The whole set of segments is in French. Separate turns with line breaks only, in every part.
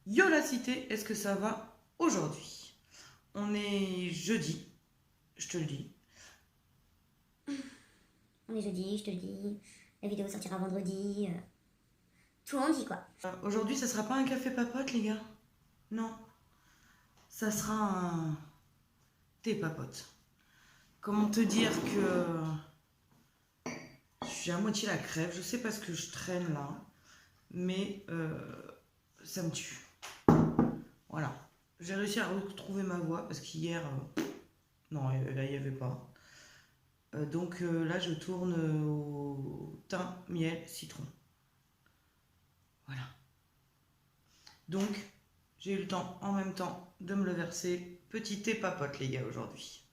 Yo la cité, est-ce que ça va aujourd'hui? On est jeudi, je te le dis.
On est jeudi, je te le dis. La vidéo sortira vendredi. Tout en dit quoi.
Aujourd'hui, ça sera pas un café papote, les gars. Non, ça sera un thé papote. Comment te dire que j'ai à moitié la crève. Je sais pas ce que je traîne là, mais ça me tue. Voilà. J'ai réussi à retrouver ma voix parce qu'hier, non, là, il n'y avait pas. Donc là, je tourne au thym, miel, citron. Voilà. Donc, j'ai eu le temps en même temps de me le verser. Petit thé papote, les gars, aujourd'hui.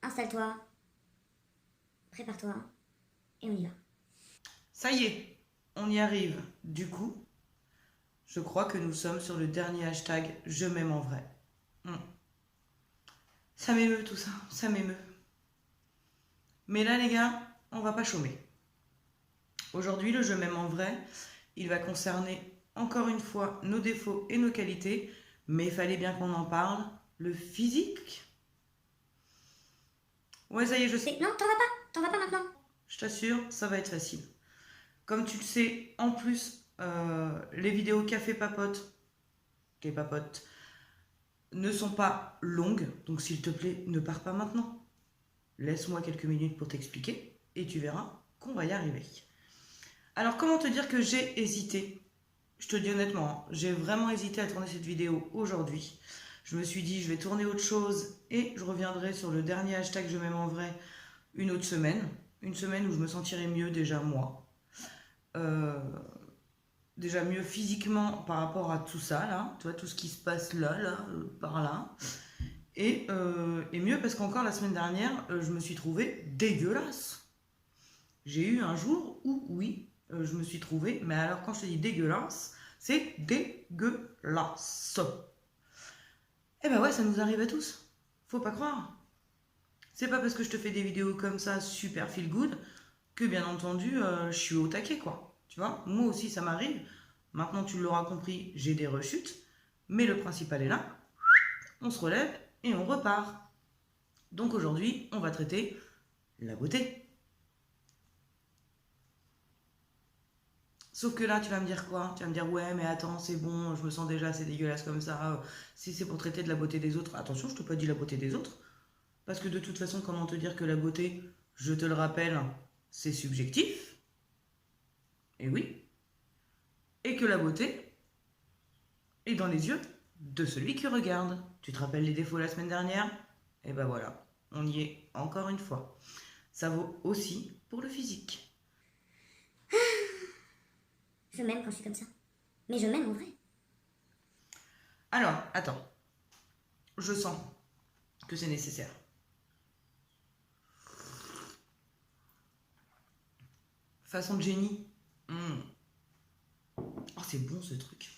Installe-toi, prépare-toi, et on y va.
Ça y est, on y arrive. Du coup, je crois que nous sommes sur le dernier hashtag Je m'aime en vrai. Ça m'émeut tout ça, ça m'émeut. Mais là, les gars, on va pas chômer. Aujourd'hui, le Je m'aime en vrai, il va concerner encore une fois nos défauts et nos qualités, mais il fallait bien qu'on en parle. Le physique. Ouais, ça y est, je sais.
Non, t'en vas pas maintenant.
Je t'assure, ça va être facile. Comme tu le sais, en plus, les vidéos café papote, ne sont pas longues. Donc s'il te plaît, ne pars pas maintenant. Laisse-moi quelques minutes pour t'expliquer et tu verras qu'on va y arriver. Alors comment te dire que j'ai hésité? Je te dis honnêtement, hein, j'ai vraiment hésité à tourner cette vidéo aujourd'hui. Je me suis dit, je vais tourner autre chose et je reviendrai sur le dernier hashtag Je m'aime en vrai une autre semaine. Une semaine où je me sentirai mieux déjà moi. Déjà mieux physiquement par rapport à tout ça, là. Tu vois, tout ce qui se passe là, par là. Et mieux parce qu'encore la semaine dernière, je me suis trouvée dégueulasse. J'ai eu un jour où, oui, je me suis trouvée, mais alors quand je te dis dégueulasse, c'est dégueulasse. Eh ben ouais, ça nous arrive à tous. Faut pas croire. C'est pas parce que je te fais des vidéos comme ça, super feel good, que bien entendu, je suis au taquet, quoi. Tu vois, moi aussi ça m'arrive. Maintenant, tu l'auras compris, j'ai des rechutes. Mais le principal est là. On se relève et on repart. Donc aujourd'hui, on va traiter la beauté. Sauf que là, tu vas me dire quoi? Tu vas me dire, ouais, mais attends, c'est bon, je me sens déjà assez dégueulasse comme ça. Si c'est pour traiter de la beauté des autres, attention, je te pas dit la beauté des autres. Parce que de toute façon, comment te dire que la beauté, je te le rappelle, c'est subjectif. Et oui. Et que la beauté est dans les yeux de celui qui regarde. Tu te rappelles les défauts la semaine dernière? Et ben voilà, on y est encore une fois. Ça vaut aussi pour le physique.
Je m'aime quand je suis comme ça. Mais je m'aime en vrai.
Alors, attends. Je sens que c'est nécessaire. Façon de génie. Oh, c'est bon ce truc.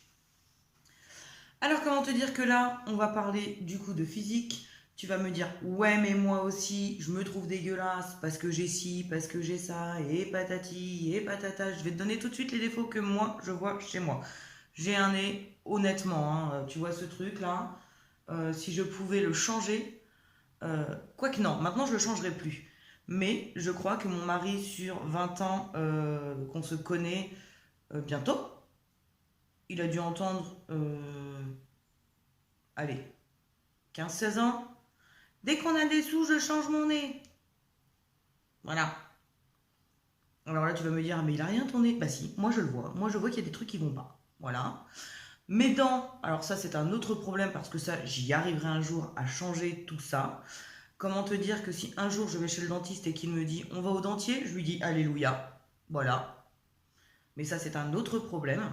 Alors, comment te dire que là, on va parler du coup de physique. Tu vas me dire, ouais, mais moi aussi, je me trouve dégueulasse parce que j'ai ci, parce que j'ai ça, et patati, et patata. Je vais te donner tout de suite les défauts que moi, je vois chez moi. J'ai un nez, honnêtement, hein, tu vois ce truc là, si je pouvais le changer, quoique non, maintenant je le changerai plus. Mais je crois que mon mari, sur 20 ans qu'on se connaît bientôt, il a dû entendre, allez, 15-16 ans. Dès qu'on a des sous, je change mon nez. Voilà. Alors là, tu vas me dire, mais il a rien ton nez. Bah si, moi je le vois. Moi je vois qu'il y a des trucs qui vont pas. Voilà. Mes dents, alors ça c'est un autre problème parce que ça, j'y arriverai un jour à changer tout ça. Comment te dire que si un jour je vais chez le dentiste et qu'il me dit on va au dentier, je lui dis alléluia. Voilà. Mais ça c'est un autre problème.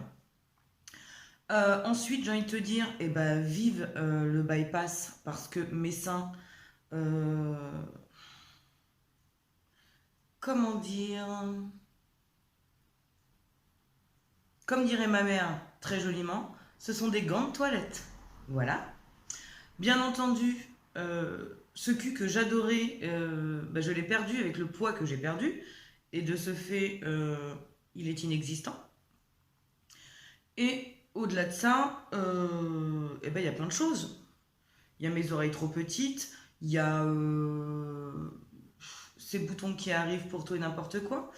Ensuite, j'ai envie de te dire, eh ben, vive le bypass parce que mes seins, euh, comment dire, comme dirait ma mère très joliment, ce sont des gants de toilette. Voilà. Bien entendu, ce cul que j'adorais, bah, je l'ai perdu avec le poids que j'ai perdu. Et de ce fait, il est inexistant. Et au-delà de ça, eh ben, il y a plein de choses. Il y a mes oreilles trop petites, il y a ces boutons qui arrivent pour tout et n'importe quoi.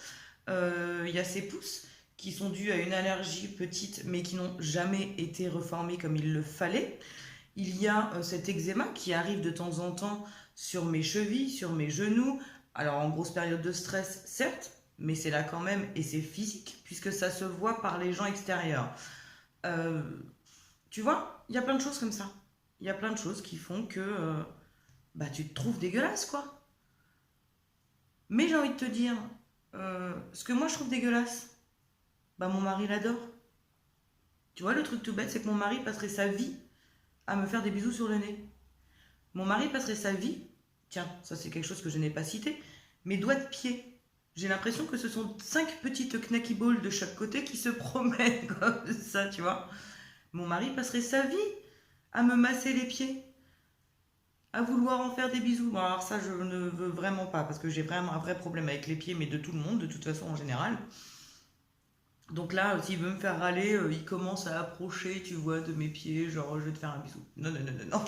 Il y a ces pouces qui sont dus à une allergie petite, mais qui n'ont jamais été reformés comme il le fallait. Il y a cet eczéma qui arrive de temps en temps sur mes chevilles, sur mes genoux. Alors en grosse période de stress, certes, mais c'est là quand même et c'est physique puisque ça se voit par les gens extérieurs. Euh, Tu vois, il y a plein de choses comme ça. Il y a plein de choses qui font que bah, tu te trouves dégueulasse, quoi. Mais j'ai envie de te dire, ce que moi je trouve dégueulasse, bah mon mari l'adore. Tu vois, le truc tout bête, c'est que mon mari passerait sa vie à me faire des bisous sur le nez. Mon mari passerait sa vie, tiens, ça c'est quelque chose que je n'ai pas cité, mes doigts de pied. J'ai l'impression que ce sont 5 petites knacky balls de chaque côté qui se promènent comme ça, tu vois. Mon mari passerait sa vie à me masser les pieds, à vouloir en faire des bisous. Bon, alors ça, je ne veux vraiment pas, parce que j'ai vraiment un vrai problème avec les pieds, mais de tout le monde, de toute façon, en général. Donc là, s'il veut me faire râler, il commence à approcher, tu vois, de mes pieds, genre, je vais te faire un bisou. Non, non, non, non, non.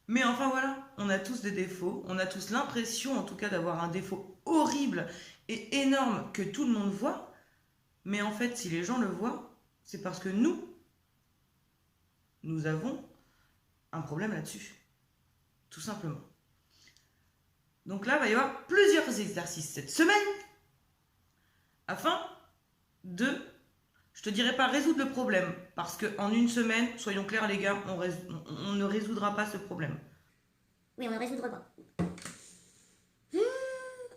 Mais enfin, voilà, on a tous des défauts, on a tous l'impression, en tout cas, d'avoir un défaut horrible et énorme que tout le monde voit. Mais en fait, si les gens le voient, c'est parce que nous avons un problème là-dessus. Tout simplement. Donc là, il va y avoir plusieurs exercices cette semaine afin de, je te dirais pas résoudre le problème, parce qu'en une semaine, soyons clairs les gars, on ne résoudra pas ce problème.
Oui, on ne résoudra pas.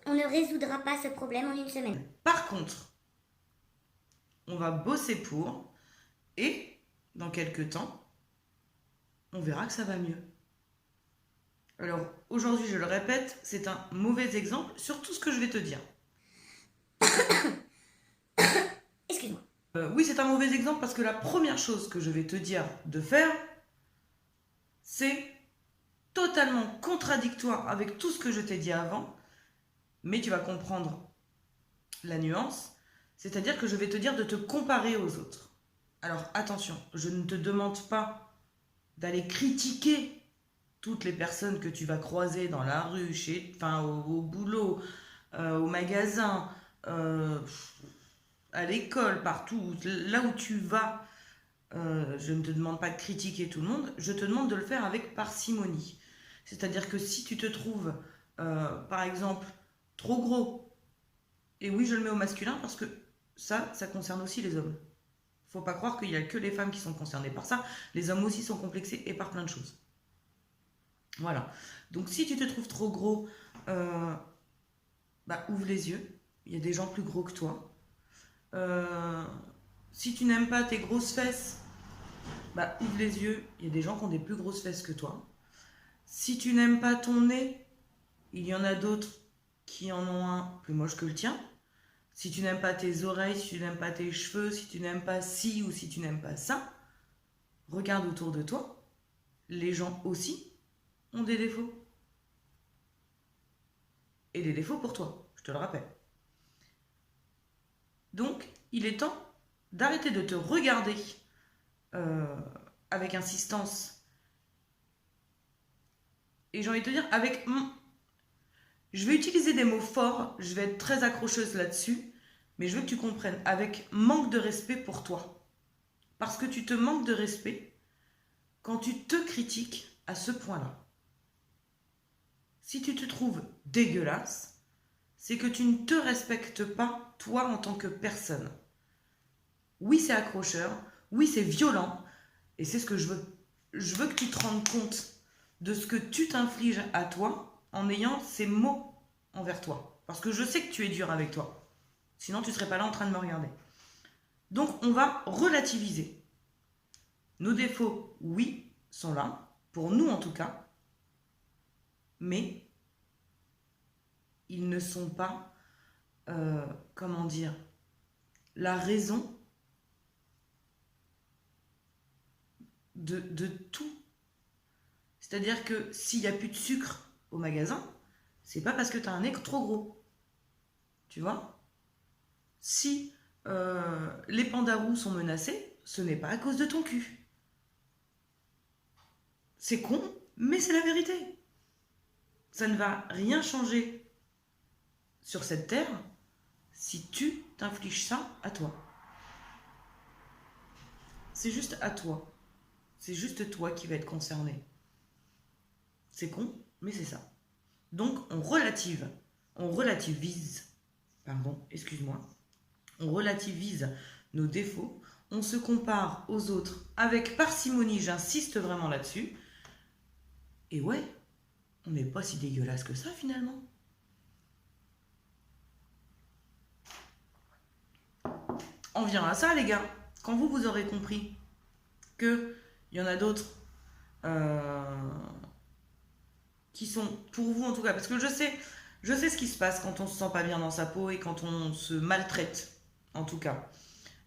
On ne résoudra pas ce problème en une semaine.
Par contre, on va bosser pour, et dans quelques temps, on verra que ça va mieux. Alors, aujourd'hui, je le répète, c'est un mauvais exemple sur tout ce que je vais te dire.
Excuse-moi.
Oui, c'est un mauvais exemple parce que la première chose que je vais te dire de faire, c'est totalement contradictoire avec tout ce que je t'ai dit avant, mais tu vas comprendre la nuance, c'est-à-dire que je vais te dire de te comparer aux autres. Alors attention, je ne te demande pas d'aller critiquer toutes les personnes que tu vas croiser dans la rue, au boulot, au magasin, à l'école, partout, là où tu vas. Je ne te demande pas de critiquer tout le monde, je te demande de le faire avec parcimonie. C'est-à-dire que si tu te trouves, par exemple, trop gros, et oui, je le mets au masculin parce que ça concerne aussi les hommes. Faut pas croire qu'il n'y a que les femmes qui sont concernées par ça, les hommes aussi sont complexés et par plein de choses. Voilà. Donc si tu te trouves trop gros, ouvre les yeux, il y a des gens plus gros que toi. Si tu n'aimes pas tes grosses fesses, ouvre les yeux, il y a des gens qui ont des plus grosses fesses que toi. Si tu n'aimes pas ton nez, il y en a d'autres qui en ont un plus moche que le tien. Si tu n'aimes pas tes oreilles, si tu n'aimes pas tes cheveux, si tu n'aimes pas ci ou si tu n'aimes pas ça, regarde autour de toi. Les gens aussi ont des défauts. Et des défauts pour toi, je te le rappelle. Donc, il est temps d'arrêter de te regarder avec insistance. Et j'ai envie de te dire, je vais utiliser des mots forts, je vais être très accrocheuse là-dessus, mais je veux que tu comprennes, avec manque de respect pour toi. Parce que tu te manques de respect quand tu te critiques à ce point-là. Si tu te trouves dégueulasse, c'est que tu ne te respectes pas, toi, en tant que personne. Oui, c'est accrocheur, oui, c'est violent, et c'est ce que je veux. Je veux que tu te rendes compte de ce que tu t'infliges à toi en ayant ces mots envers toi. Parce que je sais que tu es dur avec toi. Sinon, tu ne serais pas là en train de me regarder. Donc, on va relativiser. Nos défauts, oui, sont là, pour nous en tout cas, mais ils ne sont pas, la raison de tout. C'est-à-dire que s'il n'y a plus de sucre au magasin, c'est pas parce que tu as un nez trop gros. Tu vois? Si les pandarous sont menacés, ce n'est pas à cause de ton cul. C'est con, mais c'est la vérité. Ça ne va rien changer sur cette terre si tu t'infliges ça à toi. C'est juste à toi. C'est juste toi qui va être concerné. C'est con, mais c'est ça. Donc, on relativise, on relativise nos défauts, on se compare aux autres avec parcimonie, j'insiste vraiment là-dessus. Et ouais, on n'est pas si dégueulasse que ça finalement. On vient à ça les gars, quand vous aurez compris qu'il y en a d'autres qui sont, pour vous en tout cas, parce que je sais ce qui se passe quand on se sent pas bien dans sa peau et quand on se maltraite, en tout cas,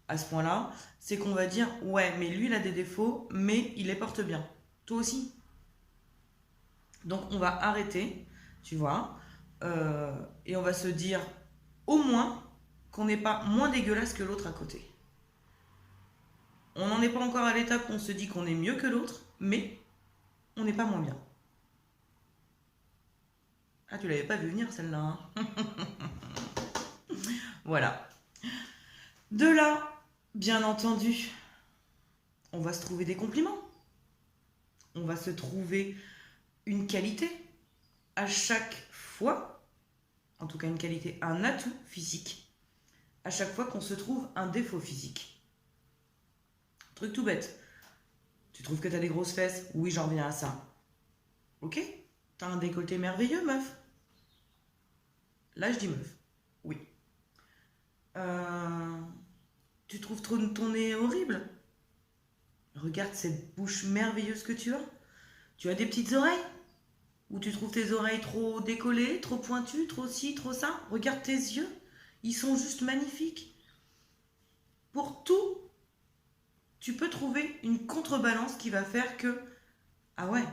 à ce point-là, c'est qu'on va dire, ouais, mais lui il a des défauts, mais il les porte bien. Toi aussi. Donc on va arrêter, tu vois, et on va se dire, au moins, qu'on n'est pas moins dégueulasse que l'autre à côté. On n'en est pas encore à l'étape où on se dit qu'on est mieux que l'autre, mais on n'est pas moins bien. Ah, tu l'avais pas vu venir celle-là, hein. Voilà. De là, bien entendu, on va se trouver des compliments. On va se trouver une qualité. À chaque fois, en tout cas une qualité, un atout physique, à chaque fois qu'on se trouve un défaut physique. Truc tout bête. Tu trouves que t'as des grosses fesses? Oui, j'en reviens à ça. Ok? T'as un décolleté merveilleux, meuf. Là, je dis meuf. Oui. Tu trouves ton nez horrible? Regarde cette bouche merveilleuse que tu as. Tu as des petites oreilles? Ou tu trouves tes oreilles trop décollées, trop pointues, trop ci, trop ça? Regarde tes yeux. Ils sont juste magnifiques. Pour tout, tu peux trouver une contrebalance qui va faire que, ah ouais,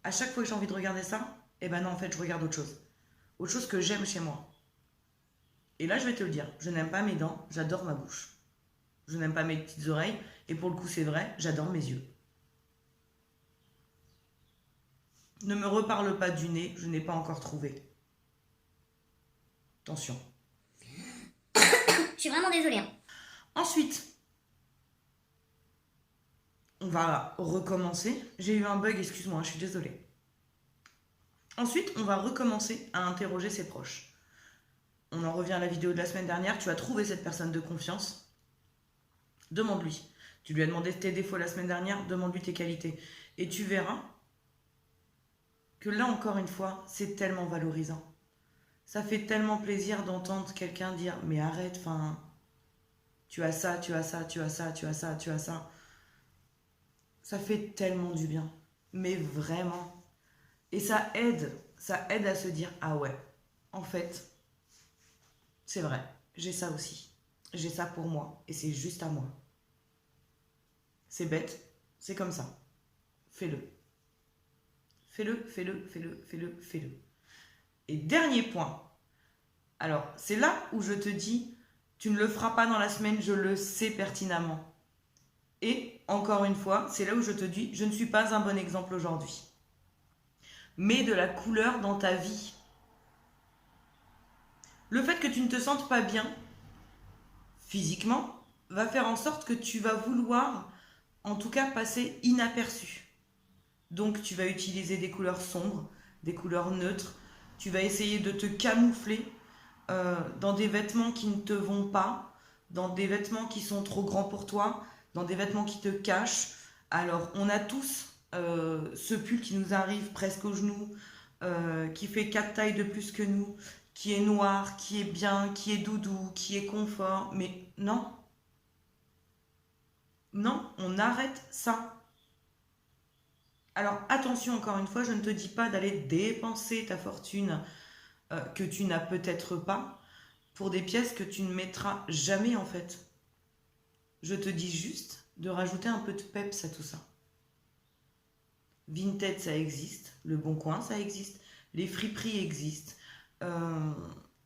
à chaque fois que j'ai envie de regarder ça, eh ben non, en fait, je regarde autre chose. Autre chose que j'aime chez moi. Et là, je vais te le dire, je n'aime pas mes dents, j'adore ma bouche. Je n'aime pas mes petites oreilles, et pour le coup, c'est vrai, j'adore mes yeux. Ne me reparle pas du nez, je n'ai pas encore trouvé. Attention.
Je suis vraiment désolée. Hein.
Ensuite, on va recommencer. J'ai eu un bug, excuse-moi, je suis désolée. Ensuite, on va recommencer à interroger ses proches. On en revient à la vidéo de la semaine dernière. Tu as trouvé cette personne de confiance. Demande-lui. Tu lui as demandé tes défauts la semaine dernière, demande-lui tes qualités. Et tu verras que là, encore une fois, c'est tellement valorisant. Ça fait tellement plaisir d'entendre quelqu'un dire « Mais arrête, enfin, tu as ça, tu as ça, tu as ça, tu as ça, tu as ça. » Ça fait tellement du bien. Mais vraiment. Et ça aide à se dire « Ah ouais, en fait, c'est vrai, j'ai ça aussi. J'ai ça pour moi et c'est juste à moi. » C'est bête, c'est comme ça. Fais-le. Fais-le, fais-le, fais-le, fais-le, fais-le. Et dernier point. Alors, c'est là où je te dis, tu ne le feras pas dans la semaine, je le sais pertinemment. Et, encore une fois, c'est là où je te dis, je ne suis pas un bon exemple aujourd'hui. Mets de la couleur dans ta vie. Le fait que tu ne te sentes pas bien, physiquement, va faire en sorte que tu vas vouloir, en tout cas, passer inaperçu. Donc, tu vas utiliser des couleurs sombres, des couleurs neutres. Tu vas essayer de te camoufler dans des vêtements qui ne te vont pas, dans des vêtements qui sont trop grands pour toi, dans des vêtements qui te cachent. Alors, on a tous ce pull qui nous arrive presque aux genoux, qui fait 4 tailles de plus que nous, qui est noir, qui est bien, qui est doudou, qui est confort. Mais non. Non, on arrête ça. Alors attention, encore une fois, je ne te dis pas d'aller dépenser ta fortune que tu n'as peut-être pas pour des pièces que tu ne mettras jamais en fait. Je te dis juste de rajouter un peu de peps à tout ça. Vinted, ça existe. Le Bon Coin, ça existe. Les friperies existent.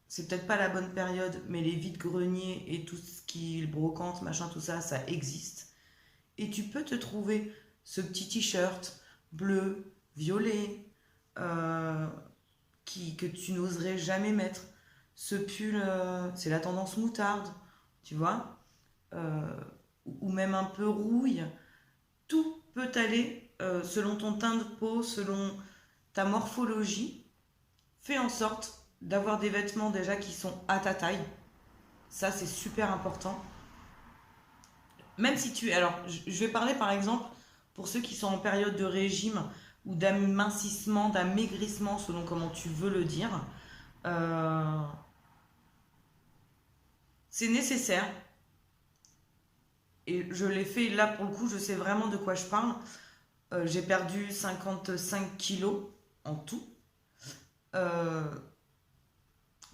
C'est peut-être pas la bonne période, mais les vides-greniers et tout ce qui est brocante, machin, tout ça, ça existe. Et tu peux te trouver ce petit t-shirt bleu, violet, que tu n'oserais jamais mettre. Ce pull, c'est la tendance moutarde, tu vois, ou même un peu rouille. Tout peut aller selon ton teint de peau, selon ta morphologie. Fais en sorte d'avoir des vêtements déjà qui sont à ta taille. Ça, c'est super important. Même si tu... Alors, je vais parler par exemple pour ceux qui sont en période de régime ou d'amincissement, d'amaigrissement, selon comment tu veux le dire. Euh, c'est nécessaire. Et je l'ai fait là pour le coup, je sais vraiment de quoi je parle. J'ai perdu 55 kilos en tout. Euh,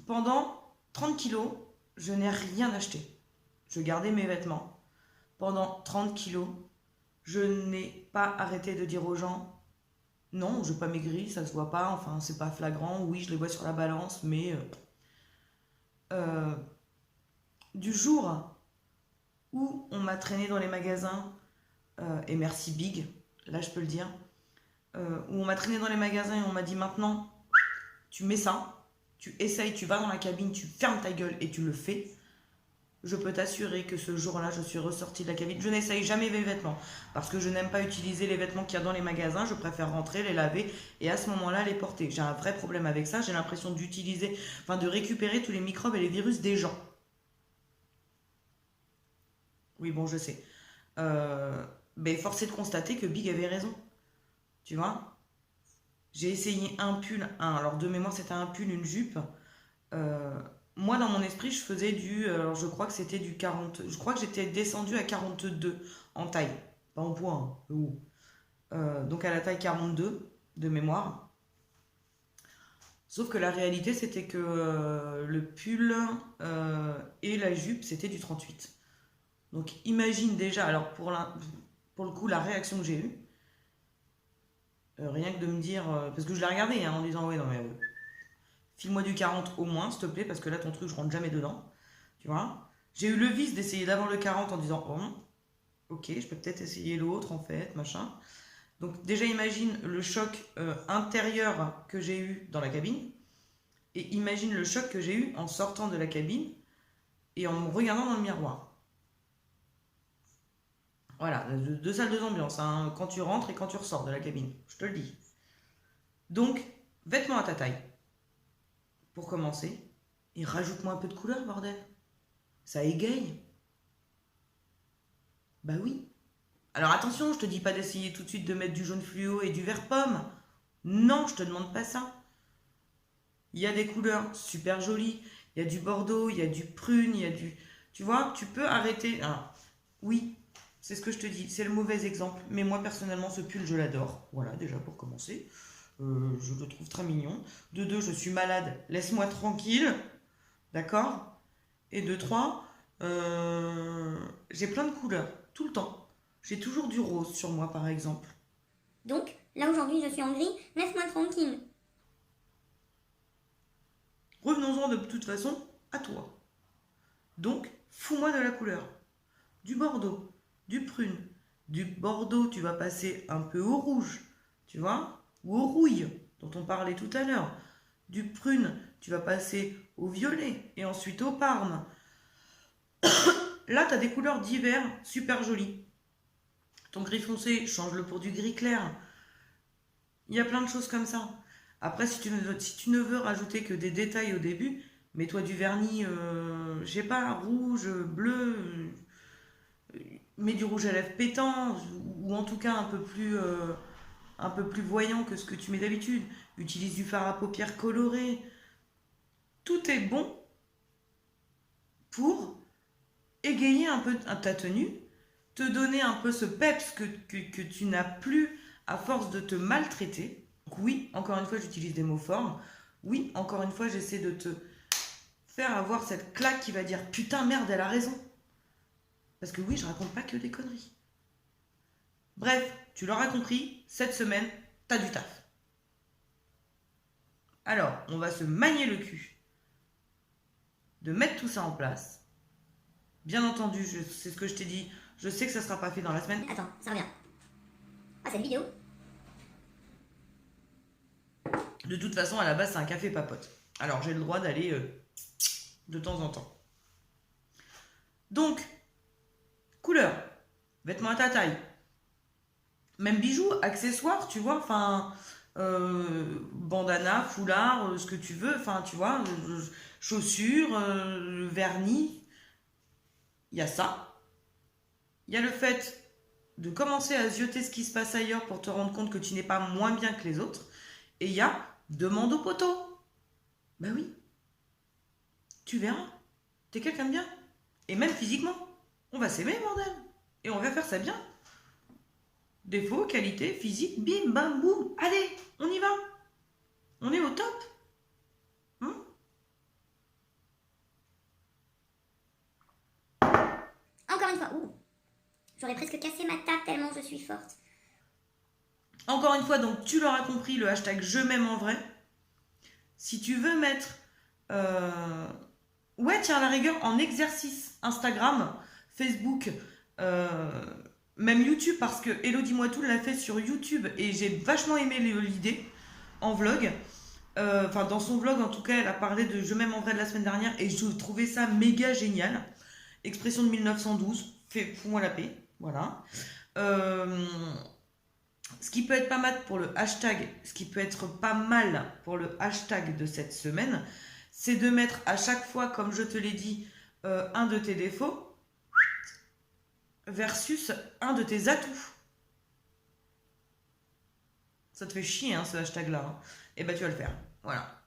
Pendant 30 kilos, je n'ai rien acheté. Je gardais mes vêtements. Pendant 30 kilos, je n'ai pas arrêté de dire aux gens non, je n'ai pas maigri, ça se voit pas, enfin c'est pas flagrant, oui je les vois sur la balance, mais du jour où on m'a traîné dans les magasins, et merci Big, là je peux le dire, où on m'a traîné dans les magasins et on m'a dit maintenant, tu mets ça, tu essayes, tu vas dans la cabine, tu fermes ta gueule et tu le fais, je peux t'assurer que ce jour-là, je suis ressortie de la cabine. Je n'essaye jamais mes vêtements parce que je n'aime pas utiliser les vêtements qu'il y a dans les magasins. Je préfère rentrer, les laver et à ce moment-là, les porter. J'ai un vrai problème avec ça. J'ai l'impression d'utiliser, enfin de récupérer tous les microbes et les virus des gens. Oui, bon, je sais. Mais force est de constater que Big avait raison. Tu vois? J'ai essayé un pull, alors de mémoire, c'était un pull, une jupe. Euh, Moi, dans mon esprit, je faisais alors je crois que c'était du 40. Je crois que j'étais descendue à 42 en taille. Pas en poids, hein, donc à la taille 42 de mémoire. Sauf que la réalité, c'était que le pull et la jupe, c'était du 38. Donc imagine déjà, alors pour le coup, la réaction que j'ai eue, rien que de me dire, parce que je l'ai regardé hein, en disant, ouais, non mais file-moi du 40 au moins, s'il te plaît, parce que là, ton truc, je rentre jamais dedans. Tu vois? J'ai eu le vice d'essayer d'avoir le 40 en disant, oh, ok, je peux peut-être essayer l'autre, en fait, machin. Donc, déjà, imagine le choc intérieur que j'ai eu dans la cabine. Et imagine le choc que j'ai eu en sortant de la cabine et en me regardant dans le miroir. Voilà, deux salles, deux ambiances, hein, quand tu rentres et quand tu ressors de la cabine, je te le dis. Donc, vêtements à ta taille, pour commencer. Et rajoute-moi un peu de couleur, bordel. Ça égaye. Bah oui. Alors attention, je te dis pas d'essayer tout de suite de mettre du jaune fluo et du vert pomme. Non, je te demande pas ça. Il y a des couleurs super jolies. Il y a du bordeaux, il y a du prune, il y a du... Tu vois, tu peux arrêter... Alors, oui, c'est ce que je te dis. C'est le mauvais exemple. Mais moi, personnellement, ce pull, je l'adore. Voilà, déjà pour commencer. Je le trouve très mignon. De deux, je suis malade. Laisse-moi tranquille. D'accord? Et de trois, j'ai plein de couleurs. Tout le temps. J'ai toujours du rose sur moi, par exemple.
Donc, là aujourd'hui je suis en gris, laisse-moi tranquille.
Revenons-en de toute façon à toi. Donc, fous-moi de la couleur. Du bordeaux, du prune. Du bordeaux, tu vas passer un peu au rouge, tu vois, ou au rouille, dont on parlait tout à l'heure. Du prune, tu vas passer au violet et ensuite au parme. Là, tu as des couleurs d'hiver super jolies. Ton gris foncé, change-le pour du gris clair. Il y a plein de choses comme ça. Après, si tu ne veux rajouter que des détails au début, mets-toi du vernis, je sais pas, rouge, bleu, mets du rouge à lèvres pétant, ou en tout cas un peu plus voyant que ce que tu mets d'habitude. Utilise du fard à paupières coloré. Tout est bon pour égayer un peu ta tenue, te donner un peu ce peps que tu n'as plus à force de te maltraiter. Donc oui, encore une fois, j'utilise des mots forts. Oui, encore une fois, j'essaie de te faire avoir cette claque qui va dire putain, merde, elle a raison. Parce que oui, je raconte pas que des conneries. Bref, tu l'auras compris, cette semaine, t'as du taf. Alors, on va se manier le cul de mettre tout ça en place. Bien entendu, c'est ce que je t'ai dit, Je sais que ça sera pas fait dans la semaine.
Attends, ça revient. Ah, cette vidéo.
De toute façon, à la base, c'est un café papote. Alors, j'ai le droit d'aller de temps en temps. Donc, couleur, vêtements à ta taille, même bijoux, accessoires, tu vois, enfin, bandana, foulard, ce que tu veux, enfin, tu vois, chaussures, vernis, il y a ça. Il y a le fait de commencer à zioter ce qui se passe ailleurs pour te rendre compte que tu n'es pas moins bien que les autres. Et il y a demande au poteau. Ben oui, tu verras, t'es quelqu'un de bien. Et même physiquement, on va s'aimer, bordel. Et on va faire ça bien. Défaut, qualité, physique, bim, bam, boum. Allez, on y va. On est au top. Hein?
Encore une fois, ouh. J'aurais presque cassé ma table tellement je suis forte.
Encore une fois, donc tu l'auras compris, le hashtag je m'aime en vrai. Si tu veux mettre... Ouais, tiens, à la rigueur, en exercice, Instagram, Facebook, même YouTube, parce que Elodie Moitou l'a fait sur YouTube et j'ai vachement aimé l'idée en vlog. Enfin, dans son vlog, en tout cas, elle a parlé de Je m'aime en vrai de la semaine dernière et je trouvais ça méga génial. Expression de 1912, fous-moi la paix, voilà. Ce qui peut être pas mal pour le hashtag, ce qui peut être pas mal pour le hashtag de cette semaine, c'est de mettre à chaque fois, comme je te l'ai dit, un de tes défauts versus un de tes atouts. Ça te fait chier, hein, ce hashtag-là. Hein. Et ben, tu vas le faire. Voilà.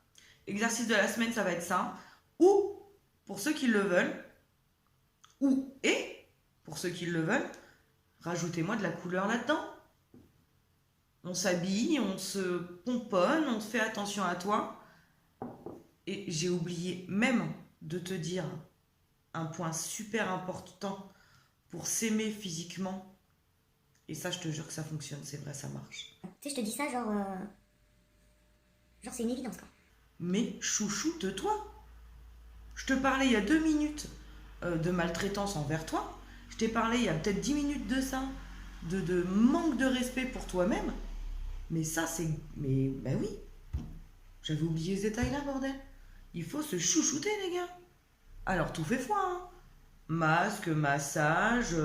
Exercice de la semaine, ça va être ça. Ou, pour ceux qui le veulent, pour ceux qui le veulent, rajoutez-moi de la couleur là-dedans. On s'habille, on se pomponne, on fait attention à toi. Et j'ai oublié même de te dire un point super important pour s'aimer physiquement. Et ça, je te jure que ça fonctionne, c'est vrai, ça marche.
Tu sais, je te dis ça, genre c'est une évidence, quoi.
Mais chouchoute-toi. Je te parlais il y a 2 minutes de maltraitance envers toi. Je t'ai parlé il y a peut-être 10 minutes de ça, de manque de respect pour toi-même. Mais ça, c'est... Mais ben oui, j'avais oublié ce détail-là, bordel. Il faut se chouchouter, les gars. Alors, tout fait foi, hein. Masque, massage,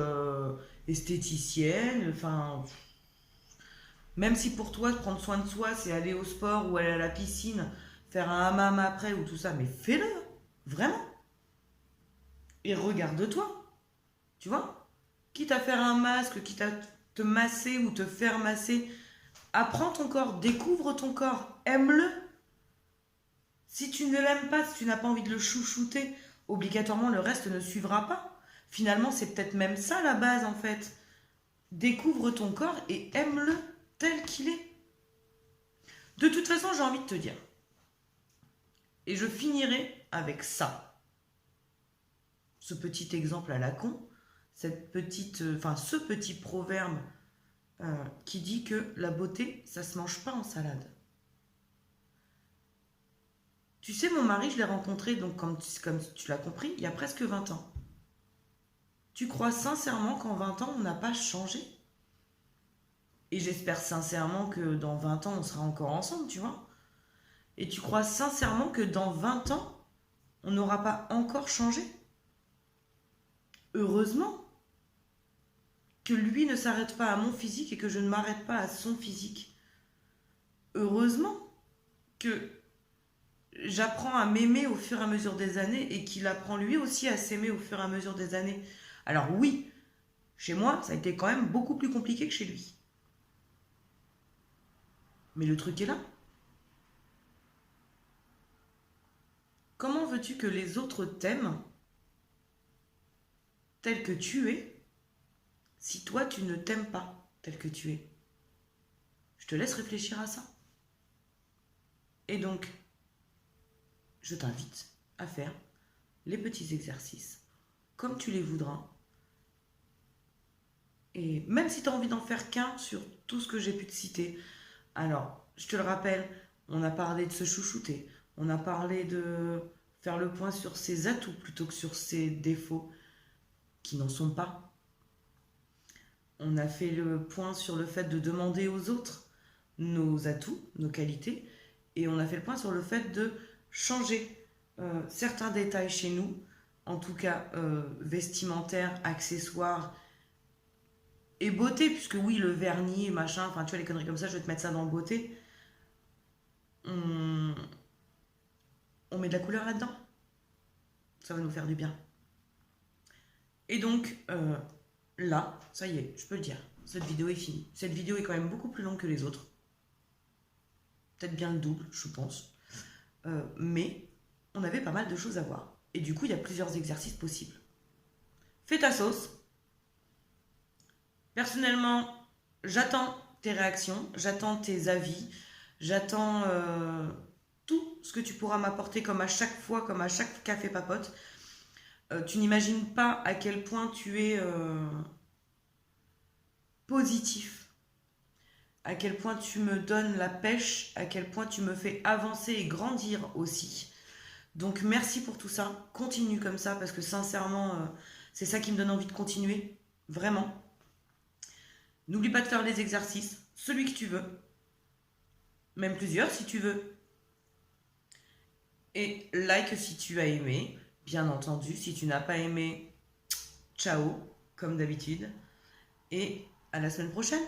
esthéticienne, enfin... Même si pour toi, prendre soin de soi, c'est aller au sport ou aller à la piscine, faire un hammam après ou tout ça, mais fais-le, vraiment. Et regarde-toi, tu vois. Quitte à faire un masque, quitte à te masser ou te faire masser, apprends ton corps, découvre ton corps, aime-le. Si tu ne l'aimes pas, si tu n'as pas envie de le chouchouter, obligatoirement le reste ne suivra pas. Finalement, c'est peut-être même ça la base en fait. Découvre ton corps et aime-le tel qu'il est. De toute façon, j'ai envie de te dire, et je finirai avec ça. Ce petit exemple à la con, ce petit proverbe qui dit que la beauté, ça se mange pas en salade. Tu sais, mon mari, je l'ai rencontré, donc comme tu l'as compris, il y a presque 20 ans. Tu crois sincèrement qu'en 20 ans, on n'a pas changé? Et j'espère sincèrement que dans 20 ans, on sera encore ensemble, tu vois. Et tu crois sincèrement que dans 20 ans, on n'aura pas encore changé? Heureusement que lui ne s'arrête pas à mon physique et que je ne m'arrête pas à son physique. Heureusement que j'apprends à m'aimer au fur et à mesure des années et qu'il apprend lui aussi à s'aimer au fur et à mesure des années. Alors oui, chez moi, ça a été quand même beaucoup plus compliqué que chez lui. Mais le truc est là. Comment veux-tu que les autres t'aiment tel que tu es si toi tu ne t'aimes pas tel que tu es? Je te laisse réfléchir à ça. Et donc, je t'invite à faire les petits exercices comme tu les voudras. Et même si tu as envie d'en faire qu'un sur tout ce que j'ai pu te citer, alors, je te le rappelle, on a parlé de se chouchouter, on a parlé de faire le point sur ses atouts plutôt que sur ses défauts, qui n'en sont pas. On a fait le point sur le fait de demander aux autres nos atouts, nos qualités. Et on a fait le point sur le fait de changer certains détails chez nous, en tout cas vestimentaires, accessoires et beauté, puisque oui, le vernis, machin, enfin tu vois, les conneries comme ça, je vais te mettre ça dans beauté. On, on met de la couleur là-dedans. Ça va nous faire du bien. Et donc, là, ça y est, je peux le dire, cette vidéo est finie. Cette vidéo est quand même beaucoup plus longue que les autres. Peut-être bien le double, je pense. Mais on avait pas mal de choses à voir. Et du coup, il y a plusieurs exercices possibles. Fais ta sauce. Personnellement, j'attends tes réactions, j'attends tes avis, j'attends tout ce que tu pourras m'apporter comme à chaque fois, comme à chaque café papote. Tu n'imagines pas à quel point tu es positif, à quel point tu me donnes la pêche, à quel point tu me fais avancer et grandir aussi. Donc merci pour tout ça, continue comme ça parce que sincèrement, c'est ça qui me donne envie de continuer, vraiment. N'oublie pas de faire les exercices, celui que tu veux, même plusieurs si tu veux. Et like si tu as aimé, bien entendu. Si tu n'as pas aimé, ciao, comme d'habitude. Et à la semaine prochaine.